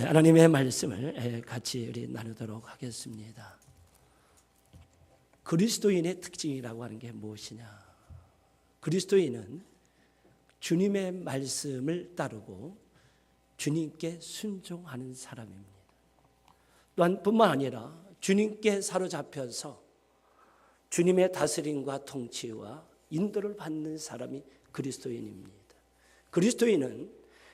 하나님의 말씀을 같이 우리 나누도록 하겠습니다. 그리스도인의 특징이라고 하는 게 무엇이냐? 그리스도인은 주님의 말씀을 따르고 주님께 순종하는 사람입니다. 또한 뿐만 아니라 주님께 사로잡혀서 주님의 다스림과 통치와 인도를 받는 사람이 그리스도인입니다. 그리스도인은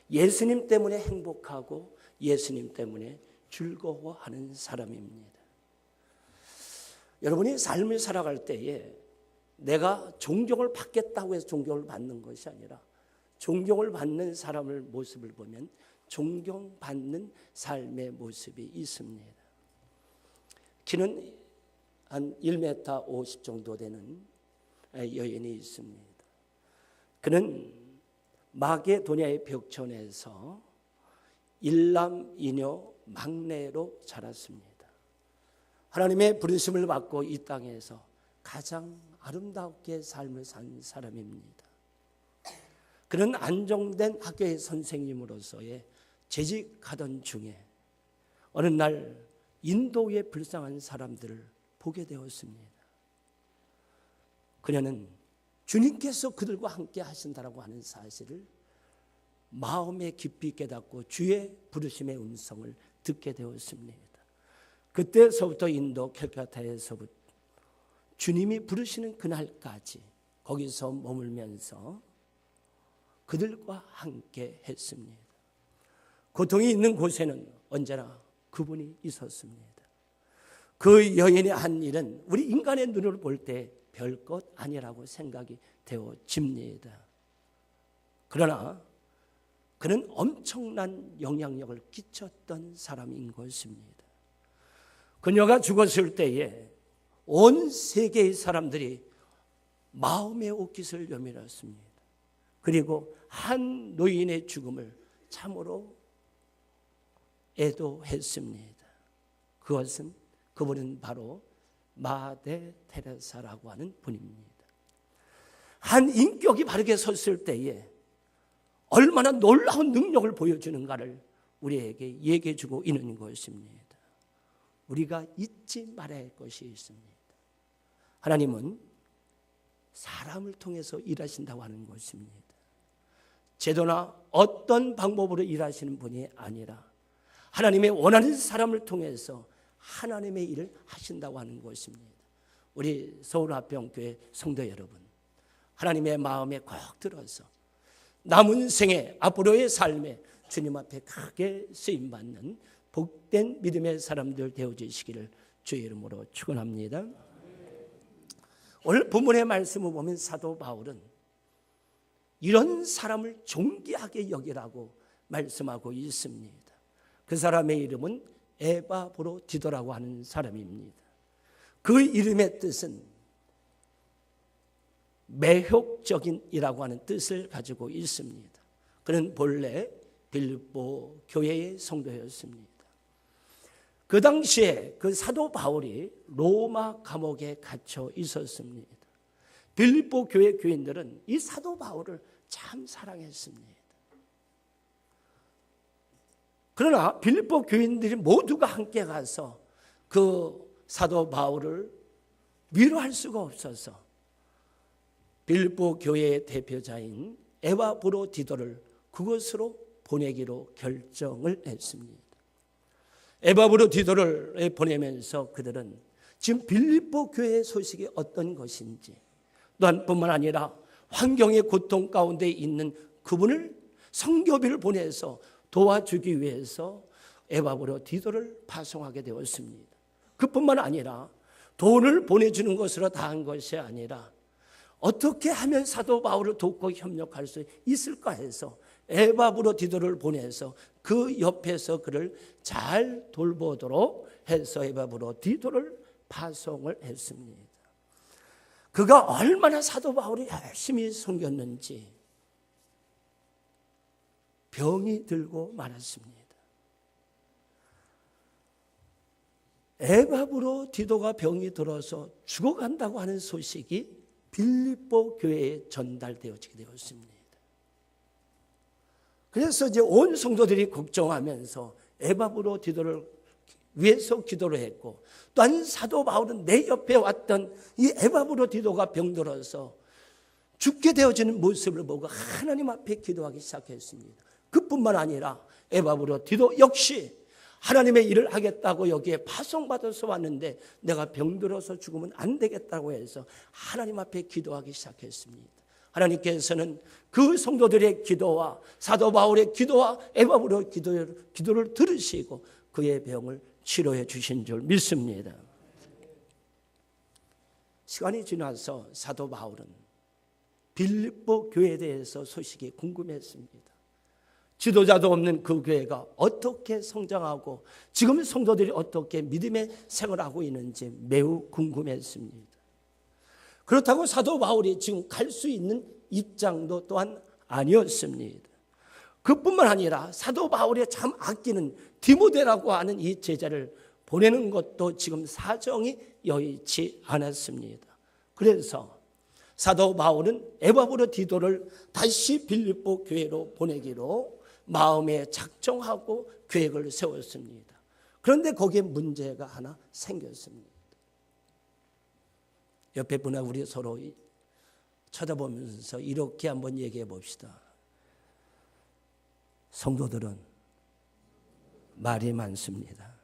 예수님 때문에 행복하고 예수님 때문에 즐거워하는 사람입니다. 여러분이 삶을 살아갈 때에 내가 존경을 받겠다고 해서 존경을 받는 것이 아니라 존경을 받는 사람의 모습을 보면 존경받는 삶의 모습이 있습니다. 키는 한 1m 50 정도 되는 여인이 있습니다. 그는 마게도냐의 벽촌에서 일남 이녀 막내로 자랐습니다. 하나님의 부르심을 받고 이 땅에서 가장 아름답게 삶을 산 사람입니다. 그는 안정된 학교의 선생님으로서의 재직하던 중에 어느 날 인도의 불쌍한 사람들을 보게 되었습니다. 그녀는 주님께서 그들과 함께 하신다라고 하는 사실을 마음에 깊이 깨닫고 주의 부르심의 음성을 듣게 되었습니다. 그때서부터 인도 캘카타에서부터 주님이 부르시는 그날까지 거기서 머물면서 그들과 함께 했습니다. 고통이 있는 곳에는 언제나 그분이 있었습니다. 그 여인이 한 일은 우리 인간의 눈으로 볼 때 별것 아니라고 생각이 되어집니다. 그러나 그는 엄청난 영향력을 끼쳤던 사람인 것입니다. 그녀가 죽었을 때에 온 세계의 사람들이 마음의 옷깃을 여밀었습니다. 그리고 한 노인의 죽음을 참으로 애도했습니다. 그분은 바로 마대 테레사라고 하는 분입니다. 한 인격이 바르게 섰을 때에 얼마나 놀라운 능력을 보여주는가를 우리에게 얘기해 주고 있는 것입니다. 우리가 잊지 말아야 할 것이 있습니다. 하나님은 사람을 통해서 일하신다고 하는 것입니다. 제도나 어떤 방법으로 일하시는 분이 아니라 하나님의 원하는 사람을 통해서 하나님의 일을 하신다고 하는 것입니다. 우리 서울화평교회 성도 여러분, 하나님의 마음에 꼭 들어서 남은 생에 앞으로의 삶에 주님 앞에 크게 쓰임받는 복된 믿음의 사람들 되어주시기를 주의 이름으로 축원합니다. 오늘 본문의 말씀을 보면 사도 바울은 이런 사람을 존귀하게 여기라고 말씀하고 있습니다. 그 사람의 이름은 에바브로디도라고 하는 사람입니다. 그 이름의 뜻은 매혹적인이라고 하는 뜻을 가지고 있습니다. 그는 본래 빌립보 교회의 성도였습니다. 그 당시에 그 사도 바울이 로마 감옥에 갇혀 있었습니다. 빌립보 교회 교인들은 이 사도 바울을 참 사랑했습니다. 그러나 빌립보 교인들이 모두가 함께 가서 그 사도 바울을 위로할 수가 없어서 빌립보 교회의 대표자인 에바브로디도를 그곳으로 보내기로 결정을 했습니다. 에바브로디도를 보내면서 그들은 지금 빌립보 교회의 소식이 어떤 것인지 또한 뿐만 아니라 환경의 고통 가운데 있는 그분을 성교비를 보내서 도와주기 위해서 에바브로디도를 파송하게 되었습니다. 그뿐만 아니라 돈을 보내주는 것으로 다 한 것이 아니라 어떻게 하면 사도 바울을 돕고 협력할 수 있을까 해서 에바브로디도를 보내서 그 옆에서 그를 잘 돌보도록 해서 에바브로디도를 파송을 했습니다. 그가 얼마나 사도 바울이 열심히 섬겼는지 병이 들고 말았습니다. 에바브로디도가 병이 들어서 죽어간다고 하는 소식이 빌립보 교회에 전달되어지게 되었습니다. 그래서 이제 온 성도들이 걱정하면서 에바브로디도를 위해서 기도를 했고, 또한 사도 바울은 내 옆에 왔던 이 에바브로디도가 병들어서 죽게 되어지는 모습을 보고 하나님 앞에 기도하기 시작했습니다. 그뿐만 아니라 에바브로디도 역시 하나님의 일을 하겠다고 여기에 파송받아서 왔는데 내가 병들어서 죽으면 안 되겠다고 해서 하나님 앞에 기도하기 시작했습니다. 하나님께서는 그 성도들의 기도와 사도 바울의 기도와 에바브로 기도를 들으시고 그의 병을 치료해 주신 줄 믿습니다. 시간이 지나서 사도 바울은 빌립보 교회에 대해서 소식이 궁금했습니다. 지도자도 없는 그 교회가 어떻게 성장하고 지금 성도들이 어떻게 믿음의 생활을 하고 있는지 매우 궁금했습니다. 그렇다고 사도 바울이 지금 갈 수 있는 입장도 또한 아니었습니다. 그뿐만 아니라 사도 바울이 참 아끼는 디모데라고 하는 이 제자를 보내는 것도 지금 사정이 여의치 않았습니다. 그래서 사도 바울은 에바브로디도를 다시 빌립보 교회로 보내기로 마음에 작정하고 계획을 세웠습니다. 그런데 거기에 문제가 하나 생겼습니다. 옆에 분하고 우리 서로 쳐다보면서 이렇게 한번 얘기해 봅시다. 성도들은 말이 많습니다.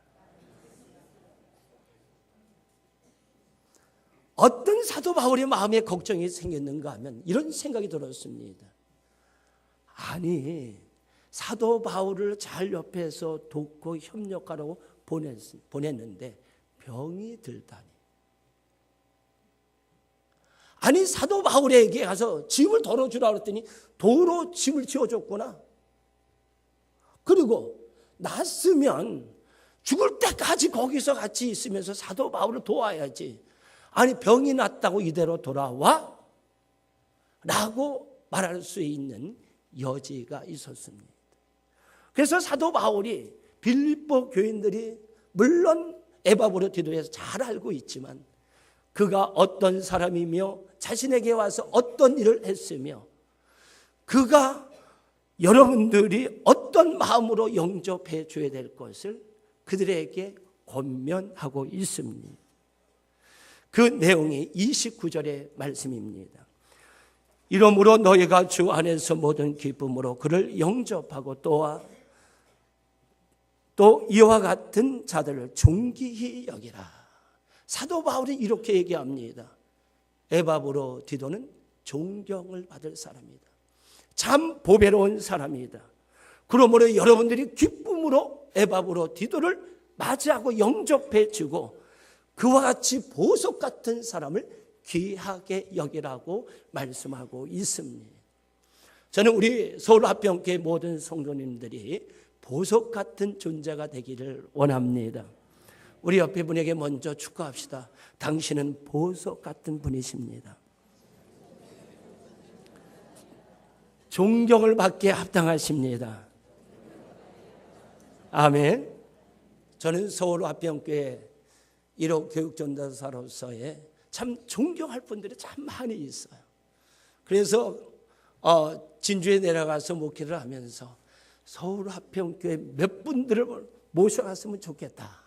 어떤 사도 바울의 마음에 걱정이 생겼는가 하면 이런 생각이 들었습니다. 아니, 사도 바울을 잘 옆에서 돕고 협력하라고 보냈는데 병이 들다니. 아니, 사도 바울에게 가서 짐을 덜어주라 그랬더니 도로 짐을 지어줬구나. 그리고 났으면 죽을 때까지 거기서 같이 있으면서 사도 바울을 도와야지. 아니, 병이 났다고 이대로 돌아와? 라고 말할 수 있는 여지가 있었습니다. 그래서 사도 바울이 빌립보 교인들이 물론 에바브로디도에서 잘 알고 있지만 그가 어떤 사람이며 자신에게 와서 어떤 일을 했으며 그가 여러분들이 어떤 마음으로 영접해 줘야 될 것을 그들에게 권면하고 있습니다. 그 내용이 29절의 말씀입니다. 이러므로 너희가 주 안에서 모든 기쁨으로 그를 영접하고 또 이와 같은 자들을 존귀히 여기라. 사도 바울이 이렇게 얘기합니다. 에바브로디도는 존경을 받을 사람이다. 참 보배로운 사람이다. 그러므로 여러분들이 기쁨으로 에바브로디도를 맞이하고 영접해 주고 그와 같이 보석 같은 사람을 귀하게 여기라고 말씀하고 있습니다. 저는 우리 서울합병교회 모든 성도님들이 보석 같은 존재가 되기를 원합니다. 우리 옆에 분에게 먼저 축하합시다. 당신은 보석 같은 분이십니다. 존경을 받기에 합당하십니다. 아멘. 저는 서울합병교회 1호 교육전도사로서의 참 존경할 분들이 참 많이 있어요. 그래서 진주에 내려가서 목회를 하면서 서울합병교회 몇 분들을 모셔갔으면 좋겠다.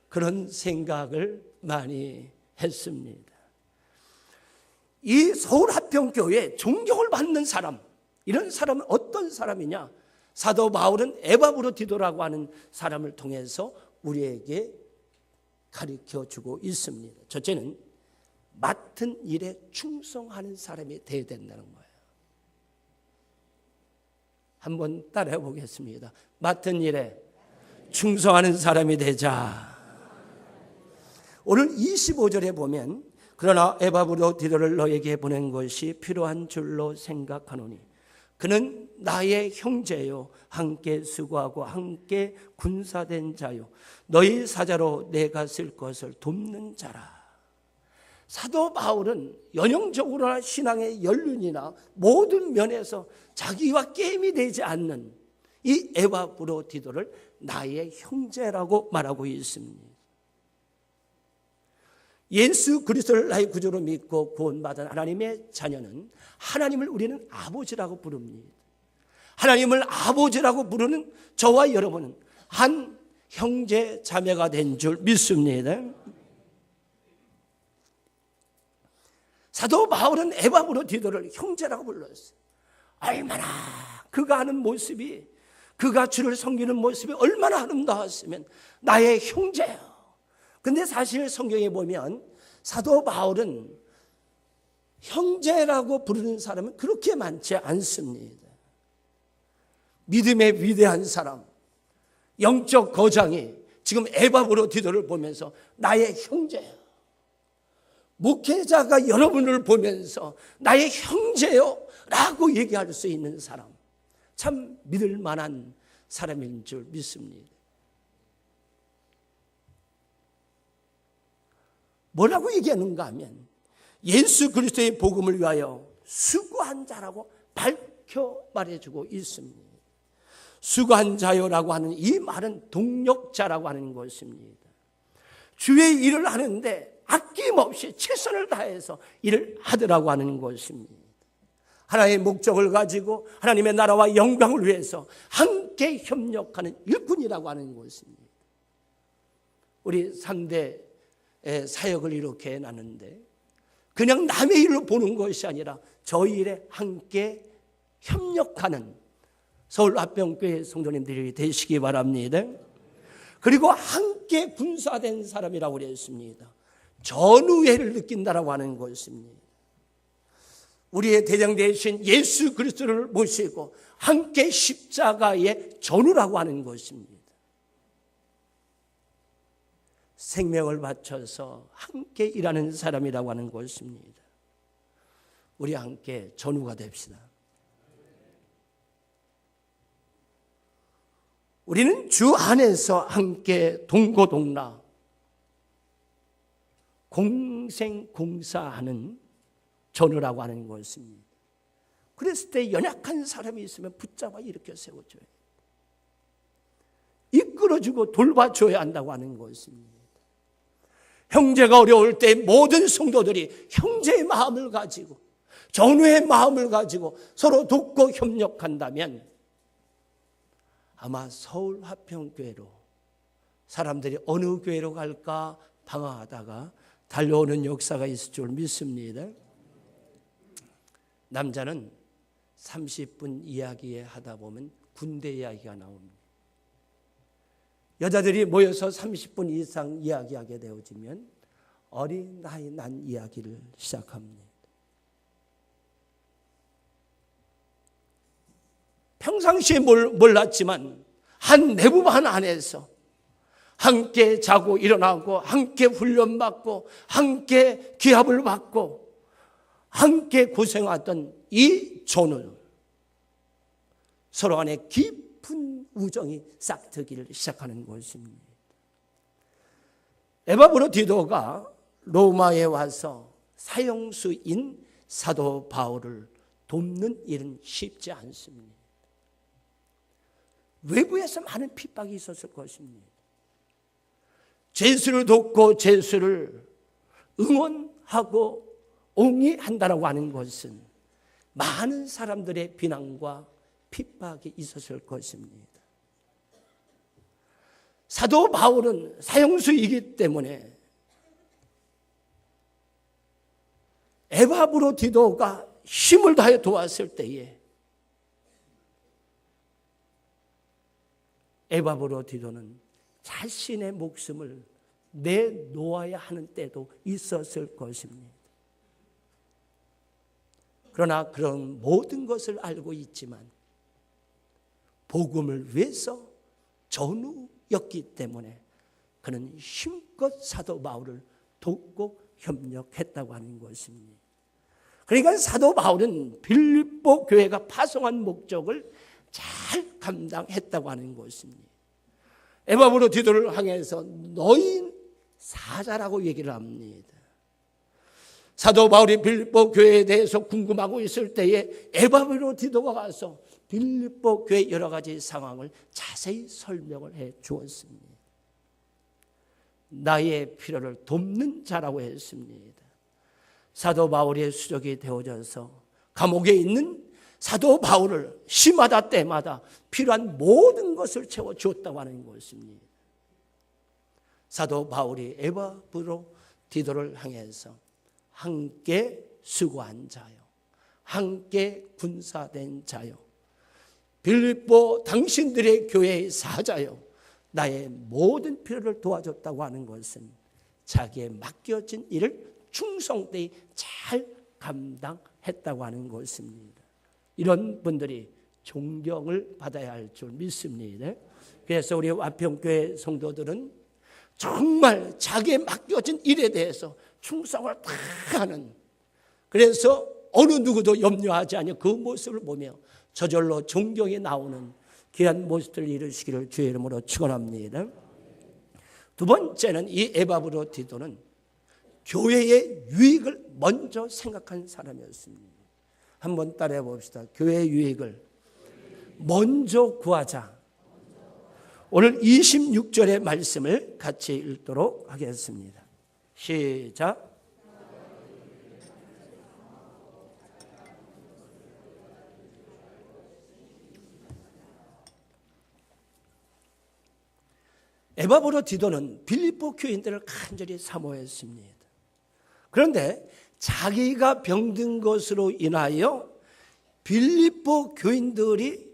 그런 생각을 많이 했습니다. 이 서울합병교회에 존경을 받는 사람, 이런 사람은 어떤 사람이냐? 사도 바울은 에바브로디도라고 하는 사람을 통해서 우리에게 가르쳐주고 있습니다. 첫째는 맡은 일에 충성하는 사람이 되어야 된다는 거예요. 한번 따라해 보겠습니다. 맡은 일에 충성하는 사람이 되자. 오늘 25절에 보면 그러나 에바브로디도를 너에게 보낸 것이 필요한 줄로 생각하노니 그는 나의 형제요 함께 수고하고 함께 군사된 자요 너희 사자로 내가 쓸 것을 돕는 자라. 사도 바울은 연영적으로나 신앙의 연륜이나 모든 면에서 자기와 게임이 되지 않는 이 에바브로디도를 나의 형제라고 말하고 있습니다. 예수 그리스도를 나의 구주로 믿고 구원받은 하나님의 자녀는 하나님을 우리는 아버지라고 부릅니다. 하나님을 아버지라고 부르는 저와 여러분은 한 형제 자매가 된 줄 믿습니다. 사도 바울은 에바브로디도를 형제라고 불렀어요. 얼마나 그가 하는 모습이, 그가 주를 섬기는 모습이 얼마나 아름다웠으면 나의 형제요. 근데 사실 성경에 보면 사도 바울은 형제라고 부르는 사람은 그렇게 많지 않습니다. 믿음의 위대한 사람, 영적 거장이 지금 에바브로디도를 보면서 나의 형제요. 목회자가 여러분을 보면서 나의 형제요 라고 얘기할 수 있는 사람, 참 믿을 만한 사람인 줄 믿습니다. 뭐라고 얘기하는가 하면 예수 그리스도의 복음을 위하여 수고한 자라고 밝혀 말해주고 있습니다. 수고한 자요라고 하는 이 말은 동력자라고 하는 것입니다. 주의 일을 하는데 아낌없이 최선을 다해서 일을 하더라고 하는 것입니다. 하나님의 목적을 가지고 하나님의 나라와 영광을 위해서 함께 협력하는 일꾼이라고 하는 것입니다. 우리 3대 사역을 이렇게 해놨는데 그냥 남의 일로 보는 것이 아니라 저희 일에 함께 협력하는 서울합병교회 성도님들이 되시기 바랍니다. 그리고 함께 군사된 사람이라고 그랬습니다. 전우회를 느낀다라고 하는 것입니다. 우리의 대장 되신 예수 그리스도를 모시고 함께 십자가의 전우라고 하는 것입니다. 생명을 바쳐서 함께 일하는 사람이라고 하는 것입니다. 우리 함께 전우가 됩시다. 우리는 주 안에서 함께 동고동락, 공생공사하는 전우라고 하는 것입니다. 그랬을 때 연약한 사람이 있으면 붙잡아 일으켜 세워줘야 해요. 이끌어주고 돌봐줘야 한다고 하는 것입니다. 형제가 어려울 때 모든 성도들이 형제의 마음을 가지고 전우의 마음을 가지고 서로 돕고 협력한다면 아마 서울 화평교회로 사람들이 어느 교회로 갈까 방황하다가 달려오는 역사가 있을 줄 믿습니다. 남자는 30분 이야기 하다 보면 군대 이야기가 나옵니다. 여자들이 모여서 30분 이상 이야기하게 되어지면 어린 나이 난 이야기를 시작합니다. 평상시에 몰랐지만 한 내부반 안에서 함께 자고 일어나고 함께 훈련받고 함께 기합을 받고 함께 고생하던 이 전우, 서로 간에 깊은 우정이 싹트기를 시작하는 것입니다. 에바브로디도가 로마에 와서 사형수인 사도 바울을 돕는 일은 쉽지 않습니다. 외부에서 많은 핍박이 있었을 것입니다. 죄수를 돕고 죄수를 응원하고 옹이한다라고 하는 것은 많은 사람들의 비난과 핍박이 있었을 것입니다. 사도 바울은 사형수이기 때문에 에바브로디도가 힘을 다해 도왔을 때에 에바브로디도는 자신의 목숨을 내놓아야 하는 때도 있었을 것입니다. 그러나 그런 모든 것을 알고 있지만 복음을 위해서 전우였기 때문에 그는 힘껏 사도 바울을 돕고 협력했다고 하는 것입니다. 그러니까 사도 바울은 빌립보 교회가 파송한 목적을 잘 감당했다고 하는 것입니다. 에바브로디도를 향해서 너희 사자라고 얘기를 합니다. 사도 바울이 빌립보 교회에 대해서 궁금하고 있을 때에 에바브로디도가 와서 빌립보 교회 여러 가지 상황을 자세히 설명을 해 주었습니다. 나의 필요를 돕는 자라고 했습니다. 사도 바울의 수족이 되어져서 감옥에 있는 사도 바울을 시마다 때마다 필요한 모든 것을 채워주었다고 하는 것입니다. 사도 바울이 에바브로디도를 향해서 함께 수고한 자요, 함께 군사된 자요, 빌립보 당신들의 교회의 사자요, 나의 모든 필요를 도와줬다고 하는 것은 자기의 맡겨진 일을 충성되이 잘 감당했다고 하는 것입니다. 이런 분들이 존경을 받아야 할 줄 믿습니다. 그래서 우리 와평교회 성도들은 정말 자기의 맡겨진 일에 대해서 충성을 다 하는, 그래서 어느 누구도 염려하지 않는 그 모습을 보며 저절로 존경이 나오는 귀한 모습들을 이루시기를 주의 이름으로 축원합니다. 두 번째는 이 에바브로디도는 교회의 유익을 먼저 생각한 사람이었습니다. 한번 따라해 봅시다. 교회의 유익을 먼저 구하자. 오늘 26절의 말씀을 같이 읽도록 하겠습니다. 시작. 에바브로디도는 빌립보 교인들을 간절히 사모했습니다. 그런데 자기가 병든 것으로 인하여 빌립보 교인들이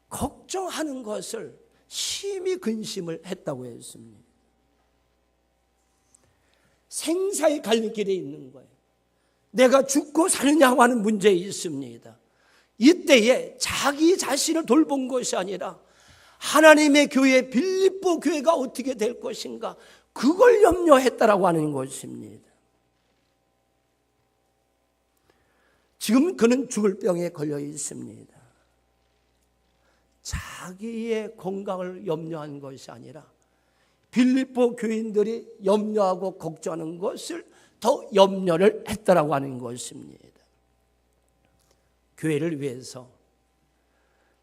걱정하는 것을 심히 근심을 했다고 했습니다. 생사의 갈림길에 있는 거예요. 내가 죽고 사느냐고 하는 문제에 있습니다. 이때에 자기 자신을 돌본 것이 아니라 하나님의 교회 빌립보 교회가 어떻게 될 것인가, 그걸 염려했다라고 하는 것입니다. 지금 그는 죽을 병에 걸려 있습니다. 자기의 건강을 염려한 것이 아니라 빌립보 교인들이 염려하고 걱정하는 것을 더 염려를 했다라고 하는 것입니다. 교회를 위해서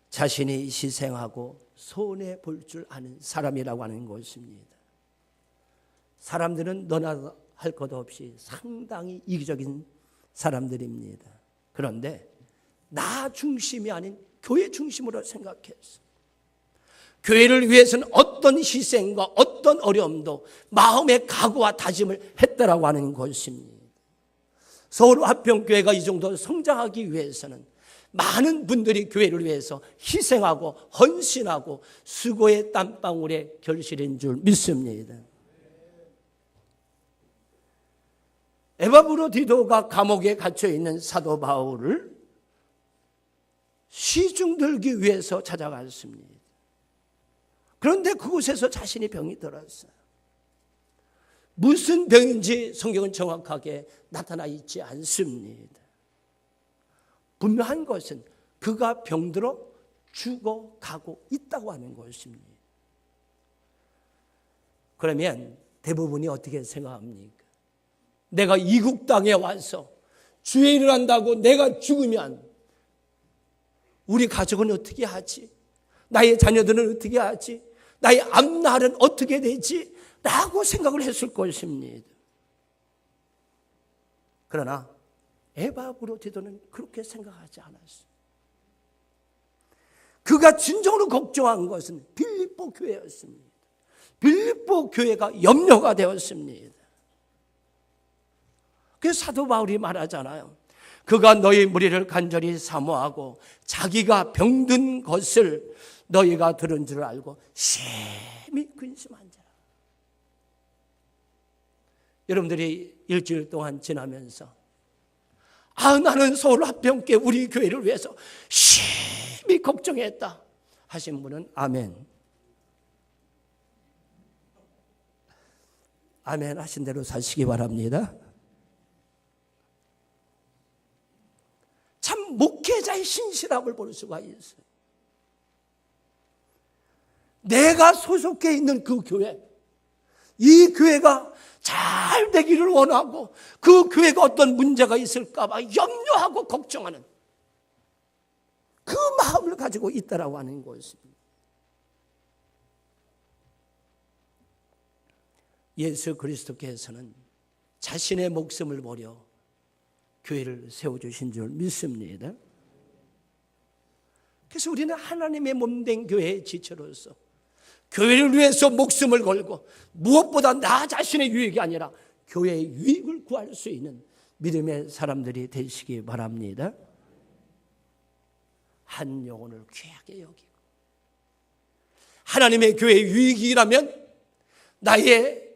자신이 희생하고 손해 볼 줄 아는 사람이라고 하는 것입니다. 사람들은 너나 할 것 없이 상당히 이기적인 사람들입니다. 그런데 나 중심이 아닌 교회 중심으로 생각해서 교회를 위해서는 어떤 희생과 어떤 어려움도 마음의 각오와 다짐을 했다라고 하는 것입니다. 서울 화평교회가 이 정도 성장하기 위해서는 많은 분들이 교회를 위해서 희생하고 헌신하고 수고의 땀방울의 결실인 줄 믿습니다. 에바브로디도가 감옥에 갇혀 있는 사도 바울을 시중 들기 위해서 찾아갔습니다. 그런데 그곳에서 자신이 병이 들었어요. 무슨 병인지 성경은 정확하게 나타나 있지 않습니다. 분명한 것은 그가 병들어 죽어가고 있다고 하는 것입니다. 그러면 대부분이 어떻게 생각합니까? 내가 이국 땅에 와서 주의 일을 한다고 내가 죽으면 우리 가족은 어떻게 하지? 나의 자녀들은 어떻게 하지? 나의 앞날은 어떻게 되지? 라고 생각을 했을 것입니다. 그러나 에바브로디도는 그렇게 생각하지 않았어요. 그가 진정으로 걱정한 것은 빌립보 교회였습니다. 빌립보 교회가 염려가 되었습니다. 그래서 사도 바울이 말하잖아요. 그가 너희 무리를 간절히 사모하고 자기가 병든 것을 너희가 들은 줄 알고 심히 근심한 자라. 여러분들이 일주일 동안 지나면서 나는 서울 화평교회 우리 교회를 위해서 심히 걱정했다 하신 분은 아멘. 아멘 하신 대로 사시기 바랍니다. 참 목회자의 신실함을 볼 수가 있어요. 내가 소속해 있는 그 교회, 이 교회가 잘 되기를 원하고 그 교회가 어떤 문제가 있을까 봐 염려하고 걱정하는 그 마음을 가지고 있다라고 하는 것입니다. 예수 그리스도께서는 자신의 목숨을 버려 교회를 세워주신 줄 믿습니다. 그래서 우리는 하나님의 몸된 교회의 지체로서 교회를 위해서 목숨을 걸고 무엇보다 나 자신의 유익이 아니라 교회의 유익을 구할 수 있는 믿음의 사람들이 되시기 바랍니다. 한 영혼을 귀하게 여기고 하나님의 교회의 유익이라면 나의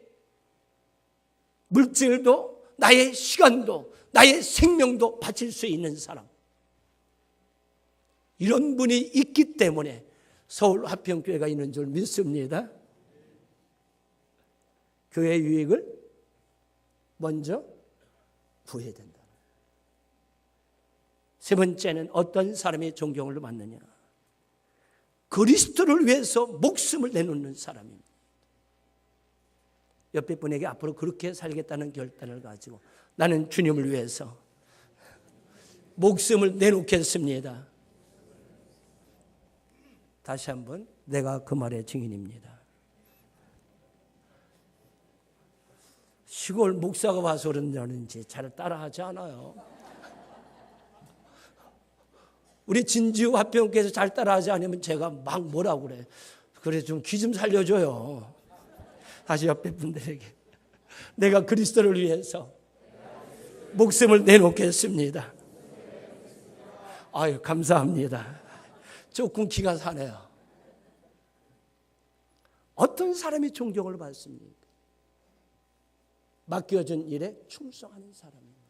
물질도 나의 시간도 나의 생명도 바칠 수 있는 사람, 이런 분이 있기 때문에 서울 화평교회가 있는 줄 믿습니다. 교회의 유익을 먼저 구해야 된다. 세 번째는 어떤 사람이 존경을 받느냐? 그리스도를 위해서 목숨을 내놓는 사람입니다. 옆에 분에게 앞으로 그렇게 살겠다는 결단을 가지고 나는 주님을 위해서 목숨을 내놓겠습니다. 다시 한번 내가 그 말의 증인입니다. 시골 목사가 와서 그런다는지 잘 따라하지 않아요. 우리 진지우 화평께서 잘 따라하지 않으면 제가 막 뭐라고 그래. 그래 좀 귀 좀 살려줘요. 다시 옆에 분들에게 내가 그리스도를 위해서 목숨을 내놓겠습니다. 아유 감사합니다. 조금 기가 사네요. 어떤 사람이 존경을 받습니까? 맡겨진 일에 충성하는 사람입니다.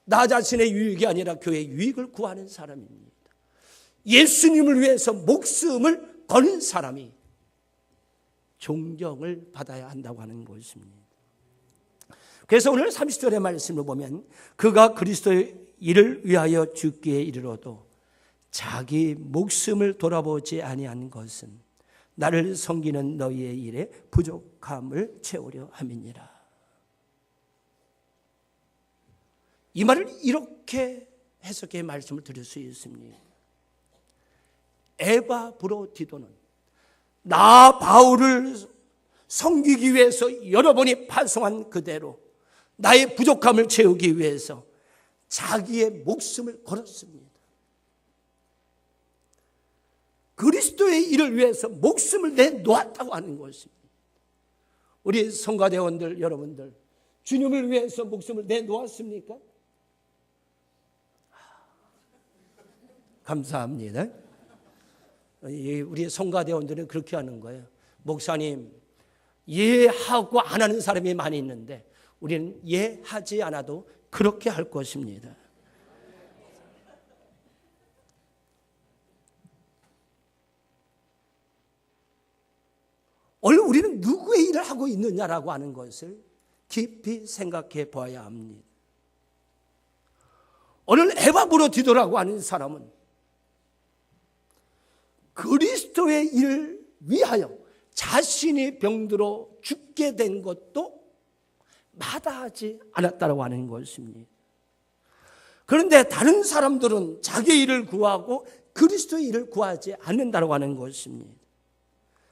나 자신의 유익이 아니라 교회의 유익을 구하는 사람입니다. 예수님을 위해서 목숨을 거는 사람이 존경을 받아야 한다고 하는 것입니다. 그래서 오늘 30절의 말씀을 보면 그가 그리스도의 일을 위하여 죽기에 이르러도 자기 목숨을 돌아보지 아니한 것은 나를 섬기는 너희의 일에 부족함을 채우려 함이니라. 이 말을 이렇게 해석해 말씀을 드릴 수 있습니다. 에바브로디도는 나 바울을 섬기기 위해서 여러분이 파송한 그대로 나의 부족함을 채우기 위해서 자기의 목숨을 걸었습니다. 그리스도의 일을 위해서 목숨을 내놓았다고 하는 것입니다. 우리 성가대원들 여러분들 주님을 위해서 목숨을 내놓았습니까? 감사합니다. 우리 성가대원들은 그렇게 하는 거예요. 목사님, 예하고 안 하는 사람이 많이 있는데 우리는 예하지 않아도 그렇게 할 것입니다. 오늘 우리는 누구의 일을 하고 있느냐라고 하는 것을 깊이 생각해 봐야 합니다. 오늘 에바브로디도라고 하는 사람은 그리스도의 일을 위하여 자신이 병들어 죽게 된 것도 마다하지 않았다고 하는 것입니다. 그런데 다른 사람들은 자기 일을 구하고 그리스도의 일을 구하지 않는다고 하는 것입니다.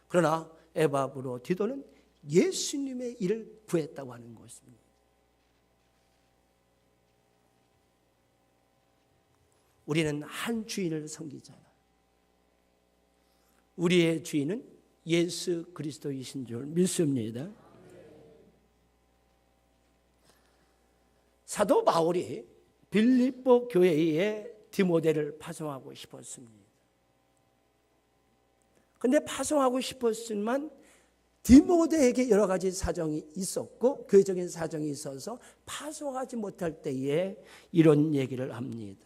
그러나 에바브로디도는 예수님의 일을 구했다고 하는 것입니다. 우리는 한 주인을 섬기잖아. 우리의 주인은 예수 그리스도이신 줄 믿습니다. 사도 바울이 빌립보 교회에 디모데를 파송하고 싶었습니다. 그런데 파송하고 싶었지만 디모데에게 여러 가지 사정이 있었고 교회적인 사정이 있어서 파송하지 못할 때에 이런 얘기를 합니다.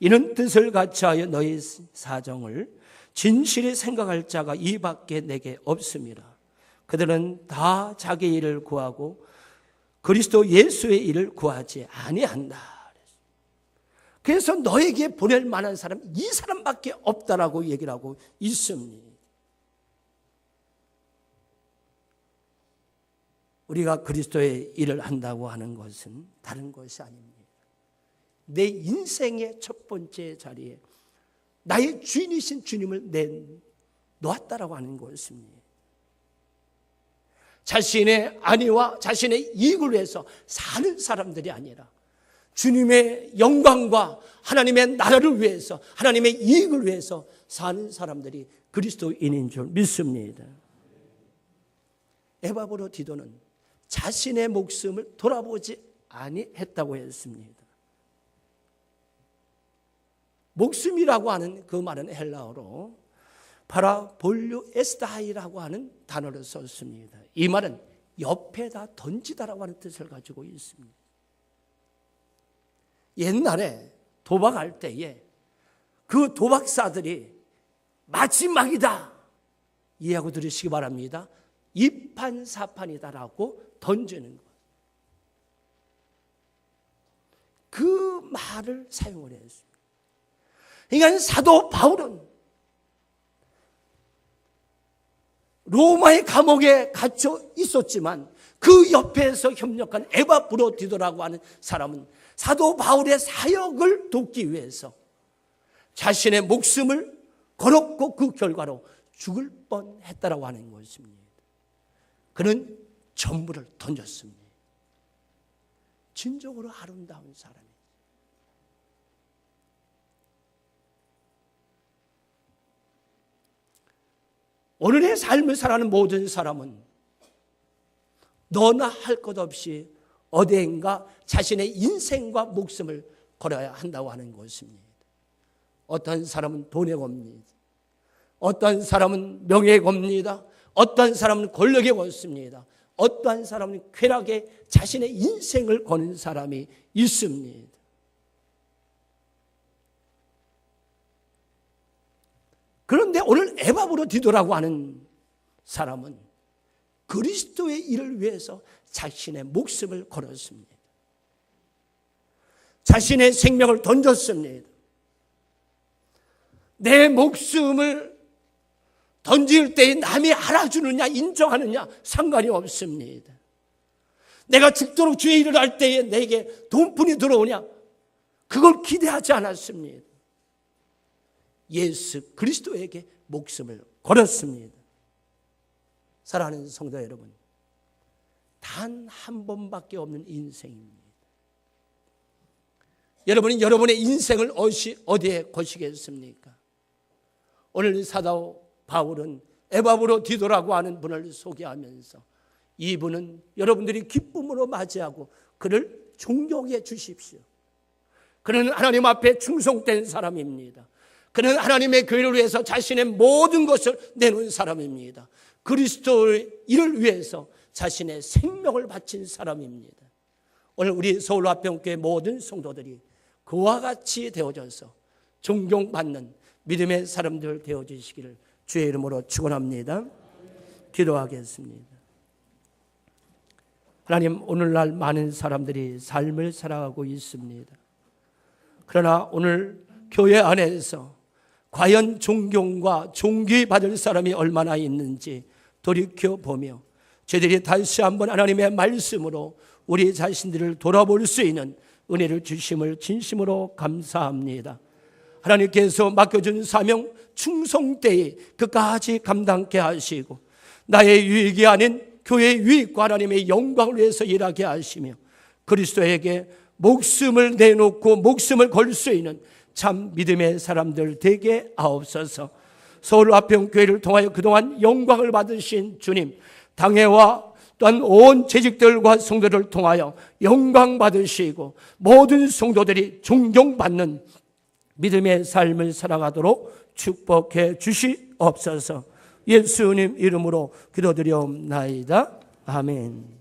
이는 뜻을 같이하여 너희 사정을 진실히 생각할 자가 이밖에 내게 없음이라. 그들은 다 자기 일을 구하고 그리스도 예수의 일을 구하지 아니한다. 그래서 너에게 보낼 만한 사람 이 사람밖에 없다라고 얘기를 하고 있습니다. 우리가 그리스도의 일을 한다고 하는 것은 다른 것이 아닙니다. 내 인생의 첫 번째 자리에 나의 주인이신 주님을 내놓았다라고 하는 것입니다. 자신의 안위와 자신의 이익을 위해서 사는 사람들이 아니라 주님의 영광과 하나님의 나라를 위해서, 하나님의 이익을 위해서 사는 사람들이 그리스도인인 줄 믿습니다. 에바브로디도는 자신의 목숨을 돌아보지 아니했다고 했습니다. 목숨이라고 하는 그 말은 헬라어로 파라볼류 에스타이라고 하는 단어를 썼습니다. 이 말은 옆에다 던지다라고 하는 뜻을 가지고 있습니다. 옛날에 도박할 때에 그 도박사들이 마지막이다 이해하고 들으시기 바랍니다. 이판사판이다라고 던지는 것. 그 말을 사용을 했습니다. 그러니까 사도 바울은 로마의 감옥에 갇혀 있었지만 그 옆에서 협력한 에바브로디도라고 하는 사람은 사도 바울의 사역을 돕기 위해서 자신의 목숨을 걸었고 그 결과로 죽을 뻔했다라고 하는 것입니다. 그는 전부를 던졌습니다. 진정으로 아름다운 사람이에요. 오늘의 삶을 살아가는 모든 사람은 너나 할 것 없이 어디엔가 자신의 인생과 목숨을 걸어야 한다고 하는 것입니다. 어떤 사람은 돈에 겁니다. 어떤 사람은 명예에 겁니다. 어떤 사람은 권력에 겁니다. 어떠한 사람은 쾌락에 자신의 인생을 거는 사람이 있습니다. 그런데 오늘 에바브로디도라고 하는 사람은 그리스도의 일을 위해서 자신의 목숨을 걸었습니다. 자신의 생명을 던졌습니다. 내 목숨을 던질 때에 남이 알아주느냐 인정하느냐 상관이 없습니다. 내가 죽도록 주의 일을 할 때에 내게 돈푼이 들어오냐 그걸 기대하지 않았습니다. 예수 그리스도에게 목숨을 걸었습니다. 사랑하는 성도 여러분, 단 한 번밖에 없는 인생입니다. 여러분은 여러분의 인생을 어디에 거시겠습니까? 오늘 사도 바울은 에바브로디도라고 하는 분을 소개하면서 이분은 여러분들이 기쁨으로 맞이하고 그를 존경해 주십시오. 그는 하나님 앞에 충성된 사람입니다. 그는 하나님의 교회를 위해서 자신의 모든 것을 내놓은 사람입니다. 그리스도의 일을 위해서 자신의 생명을 바친 사람입니다. 오늘 우리 서울화평교회 모든 성도들이 그와 같이 되어져서 존경받는 믿음의 사람들 되어주시기를 주의 이름으로 축원합니다. 기도하겠습니다. 하나님, 오늘날 많은 사람들이 삶을 살아가고 있습니다. 그러나 오늘 교회 안에서 과연 존경과 존귀받을 사람이 얼마나 있는지 돌이켜보며 저희들이 다시 한번 하나님의 말씀으로 우리 자신들을 돌아볼 수 있는 은혜를 주심을 진심으로 감사합니다. 하나님께서 맡겨준 사명 충성되이 끝까지 감당케 하시고 나의 유익이 아닌 교회의 유익과 하나님의 영광을 위해서 일하게 하시며 그리스도에게 목숨을 내놓고 목숨을 걸 수 있는 참 믿음의 사람들 되게 하옵소서. 서울화평교회를 통하여 그동안 영광을 받으신 주님, 당회와 또한 온 재직들과 성도를 통하여 영광 받으시고 모든 성도들이 존경받는 믿음의 삶을 살아가도록 축복해 주시옵소서. 예수님 이름으로 기도드리옵나이다. 아멘.